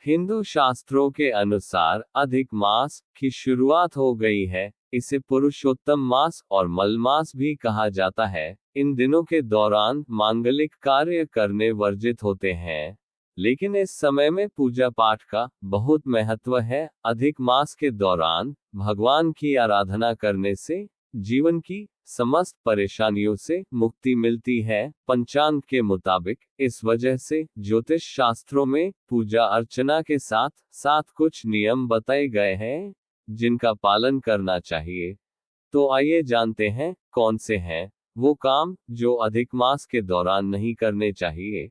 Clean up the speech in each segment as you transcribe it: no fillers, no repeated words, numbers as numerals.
हिंदू शास्त्रों के अनुसार अधिक मास की शुरुआत हो गई है। इसे पुरुषोत्तम मास और मल मास भी कहा जाता है। इन दिनों के दौरान मांगलिक कार्य करने वर्जित होते हैं, लेकिन इस समय में पूजा पाठ का बहुत महत्व है। अधिक मास के दौरान भगवान की आराधना करने से जीवन की समस्त परेशानियों से मुक्ति मिलती है। पंचांग के मुताबिक इस वजह से ज्योतिष शास्त्रों में पूजा अर्चना के साथ साथ कुछ नियम बताए गए हैं जिनका पालन करना चाहिए। तो आइए जानते हैं कौन से हैं वो काम जो अधिक मास के दौरान नहीं करने चाहिए।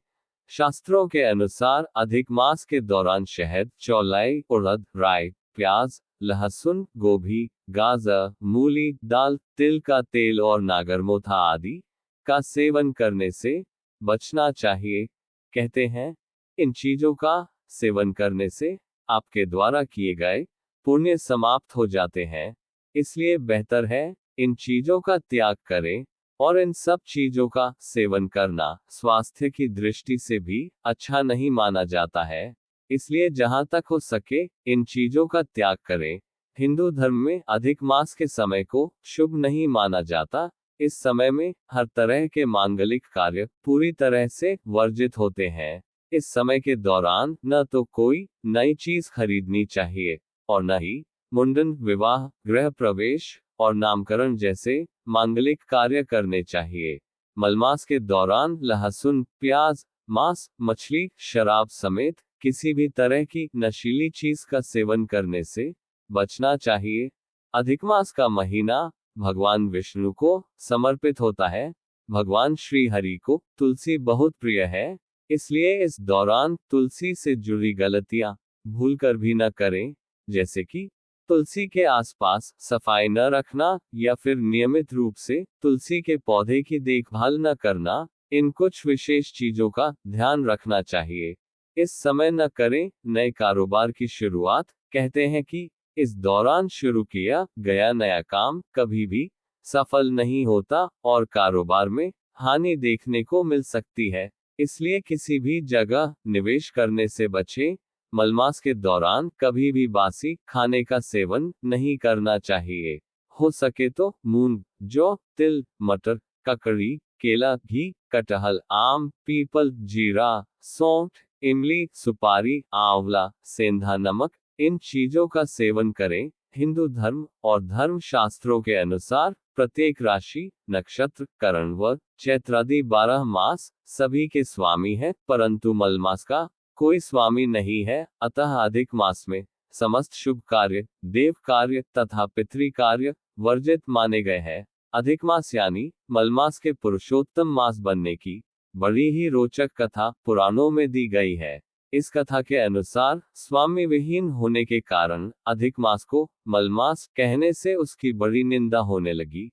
शास्त्रों के अनुसार अधिक मास के दौरान शहद, चौलाई, उड़द, राई, प्याज, लहसुन, गोभी, गाजर, मूली, दाल, तिल का तेल और नागरमोथा आदि का सेवन करने से बचना चाहिए। कहते हैं, इन चीजों का सेवन करने से आपके द्वारा किए गए पुण्य समाप्त हो जाते हैं। इसलिए बेहतर है इन चीजों का त्याग करें। और इन सब चीजों का सेवन करना स्वास्थ्य की दृष्टि से भी अच्छा नहीं माना जाता है। इसलिए जहां तक हो सके इन चीजों का त्याग करें। हिंदू धर्म में अधिक मास के समय को शुभ नहीं माना जाता। इस समय में हर तरह के मांगलिक कार्य पूरी तरह से वर्जित होते हैं। इस समय के दौरान न तो कोई नई चीज खरीदनी चाहिए और न ही मुंडन, विवाह, गृह प्रवेश और नामकरण जैसे मांगलिक कार्य करने चाहिए। मलमास के दौरान लहसुन, प्याज, मांस, मछली, शराब समेत किसी भी तरह की नशीली चीज का सेवन करने से बचना चाहिए। अधिक मास का महीना भगवान विष्णु को समर्पित होता है। भगवान श्री हरि को तुलसी बहुत प्रिय है, इसलिए इस दौरान तुलसी से जुड़ी गलतियां भूलकर भी न करें, जैसे कि तुलसी के आसपास सफाई न रखना या फिर नियमित रूप से तुलसी के पौधे की देखभाल न करना। इन कुछ विशेष चीजों का ध्यान रखना चाहिए। इस समय न करें नए कारोबार की शुरुआत। कहते हैं कि इस दौरान शुरू किया गया नया काम कभी भी सफल नहीं होता और कारोबार में हानि देखने को मिल सकती है। इसलिए किसी भी जगह निवेश करने से बचें। मलमास के दौरान कभी भी बासी खाने का सेवन नहीं करना चाहिए। हो सके तो मूंग, जौ, तिल, मटर, ककड़ी, केला, घी, कटहल, आम, पीपल, जीरा, सौंठ, इमली, सुपारी, आंवला, सेंधा नमक, इन चीजों का सेवन करें। हिंदू धर्म और धर्म शास्त्रों के अनुसार प्रत्येक राशि, नक्षत्र, करण व चैत्रादि 12 मास सभी के स्वामी है, परंतु मलमास का कोई स्वामी नहीं है। अतः अधिक मास में समस्त शुभ कार्य, देव कार्य तथा पितृ कार्य वर्जित माने गए हैं। अधिक मास यानी मलमास के पुरुषोत्तम मास बनने की बड़ी ही रोचक कथा पुराणों में दी गई है। इस कथा के अनुसार स्वामी विहीन होने के कारण अधिक मास को मलमास कहने से उसकी बड़ी निंदा होने लगी।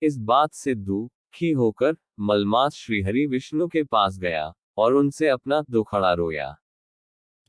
इस बात से दुखी होकर मलमास श्रीहरि विष्णु के पास गया और उनसे अपना दुखड़ा रोया।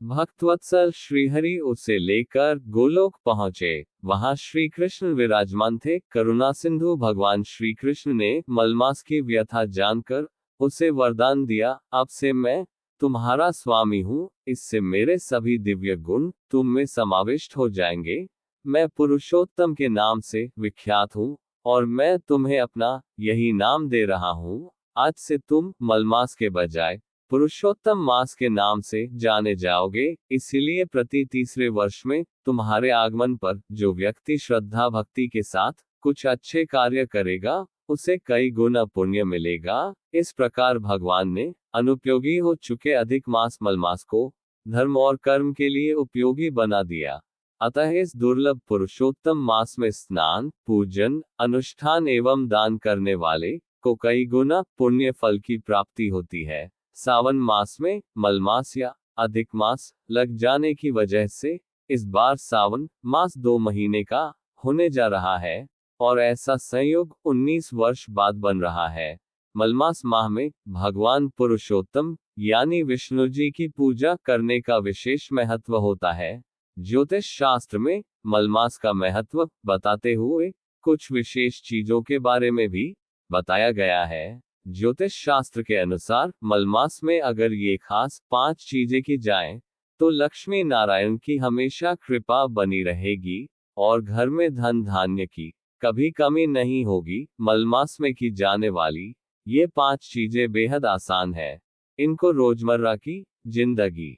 भक्तवत्सल श्रीहरि उसे लेकर गोलोक पहुंचे। वहां श्री कृष्ण विराजमान थे। करुणा सिंधु भगवान श्री कृष्ण ने मलमास की व्यथा जानकर उसे वरदान दिया, अब से मैं तुम्हारा स्वामी हूँ। इससे मेरे सभी दिव्य गुण तुम में समाविष्ट हो जाएंगे। मैं पुरुषोत्तम के नाम से विख्यात हूँ और मैं तुम्हें अपना यही नाम दे रहा हूँ। आज से तुम मलमास के बजाय पुरुषोत्तम मास के नाम से जाने जाओगे। इसीलिए प्रति तीसरे वर्ष में तुम्हारे आगमन पर जो व्यक्ति श्रद्धा भक्ति के साथ कुछ अच्छे कार्य करेगा उसे कई गुना पुण्य मिलेगा। इस प्रकार भगवान ने अनुपयोगी हो चुके अधिक मास मलमास को धर्म और कर्म के लिए उपयोगी बना दिया। अतः इस दुर्लभ पुरुषोत्तम मास में स्नान, पूजन, अनुष्ठान एवं दान करने वाले को कई गुना पुण्य फल की प्राप्ति होती है। सावन मास में मलमास या अधिक मास लग जाने की वजह से इस बार सावन मास 2 महीने का होने जा रहा है और ऐसा संयोग 19 वर्ष बाद बन रहा है। मलमास माह में भगवान पुरुषोत्तम यानी विष्णु जी की पूजा करने का विशेष महत्व होता है। ज्योतिष शास्त्र में मलमास का महत्व बताते हुए कुछ विशेष चीजों के बारे में भी बताया गया है। ज्योतिष शास्त्र के अनुसार मलमास में अगर ये खास 5 चीजें की जाएं, तो लक्ष्मी नारायण की हमेशा कृपा बनी रहेगी और घर में धन धान्य की कभी कमी नहीं होगी। मलमास में की जाने वाली ये 5 चीजें बेहद आसान है। इनको रोजमर्रा की जिंदगी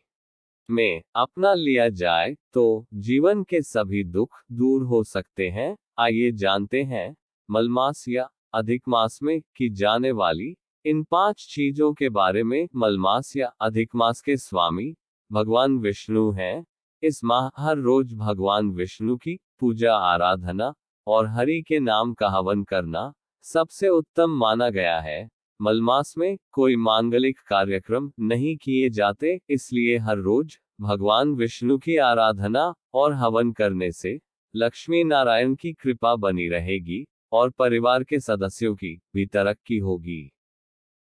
में अपना लिया जाए तो जीवन के सभी दुख दूर हो सकते हैं। आइए जानते हैं मलमास या अधिक मास में की जाने वाली इन 5 चीजों के बारे में। मलमास या अधिक मास के स्वामी भगवान विष्णु हैं। इस माह हर रोज भगवान विष्णु की पूजा आराधना और हरि के नाम का हवन करना सबसे उत्तम माना गया है। मलमास में कोई मांगलिक कार्यक्रम नहीं किए जाते, इसलिए हर रोज भगवान विष्णु की आराधना और हवन करने से लक्ष्मी नारायण की कृपा बनी रहेगी और परिवार के सदस्यों की भी तरक्की होगी।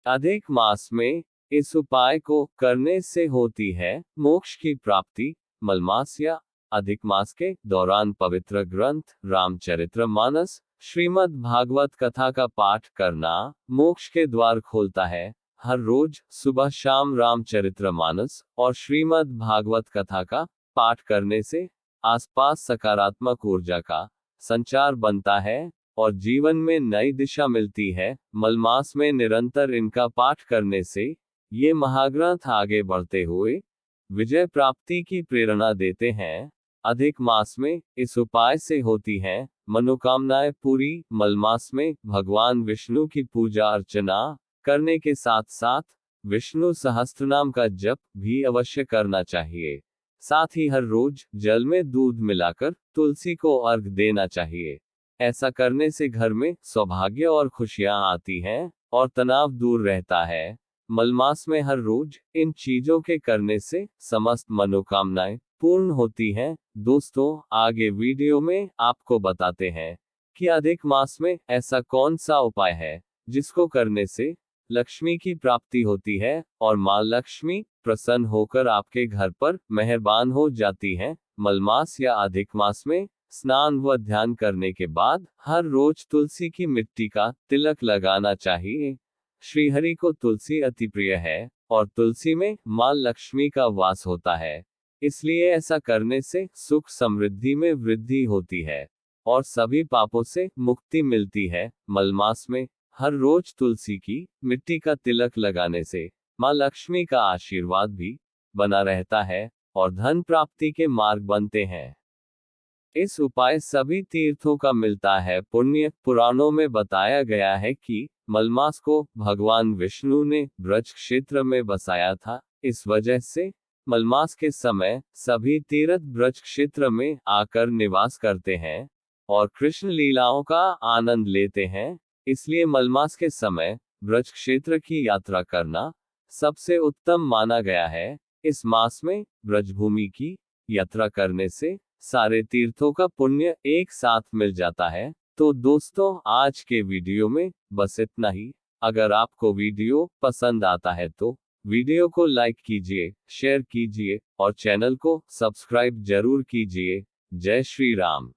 अधिक मास में इस उपाय को करने से होती है मोक्ष की प्राप्ति। मलमास या अधिक मास के दौरान पवित्र ग्रंथ रामचरितमानस श्रीमद् भागवत कथा का पाठ करना मोक्ष के द्वार खोलता है। हर रोज सुबह शाम रामचरितमानस और श्रीमद् भागवत कथा का पाठ करने से आसपास सकारात्मक ऊर्जा का संचार बनता है और जीवन में नई दिशा मिलती है। मलमास में निरंतर इनका पाठ करने से ये महाग्रंथ आगे बढ़ते हुए विजय प्राप्ति की प्रेरणा देते हैं। अधिक मास में इस उपाय से होती हैं मनोकामनाएं पूरी। मलमास में भगवान विष्णु की पूजा अर्चना करने के साथ साथ विष्णु सहस्त्रनाम का जप भी अवश्य करना चाहिए। साथ ही हर रोज जल में दूध मिलाकर तुलसी को अर्घ देना चाहिए। ऐसा करने से घर में सौभाग्य और खुशियां आती हैं और तनाव दूर रहता है। मलमास में हर रोज इन चीजों के करने से समस्त मनोकामनाएं पूर्ण होती हैं। दोस्तों, आगे वीडियो में आपको बताते हैं कि अधिक मास में ऐसा कौन सा उपाय है जिसको करने से लक्ष्मी की प्राप्ति होती है और मां लक्ष्मी प्रसन्न होकर आपके घर पर मेहरबान हो जाती हैं। मलमास या अधिक मास में स्नान व ध्यान करने के बाद हर रोज तुलसी की मिट्टी का तिलक लगाना चाहिए। श्रीहरि को तुलसी अति प्रिय है और तुलसी में मां लक्ष्मी का वास होता है, इसलिए ऐसा करने से सुख समृद्धि में वृद्धि होती है और सभी पापों से मुक्ति मिलती है। मलमास में हर रोज तुलसी की मिट्टी का तिलक लगाने से मां लक्ष्मी का आशीर्वाद भी बना रहता है और धन प्राप्ति के मार्ग बनते हैं। इस उपाय सभी तीर्थों का मिलता है पुण्य। पुराणों में बताया गया है कि मलमास को भगवान विष्णु ने ब्रज क्षेत्र में बसाया था। इस वजह से मलमास के समय सभी तीर्थ ब्रज क्षेत्र में आकर निवास करते हैं और कृष्ण लीलाओं का आनंद लेते हैं। इसलिए मलमास के समय ब्रज क्षेत्र की यात्रा करना सबसे उत्तम माना गया है। इस मास में ब्रजभूमि की यात्रा करने से सारे तीर्थों का पुण्य एक साथ मिल जाता है। तो दोस्तों, आज के वीडियो में बस इतना ही। अगर आपको वीडियो पसंद आता है तो वीडियो को लाइक कीजिए, शेयर कीजिए और चैनल को सब्सक्राइब जरूर कीजिए। जय श्री राम।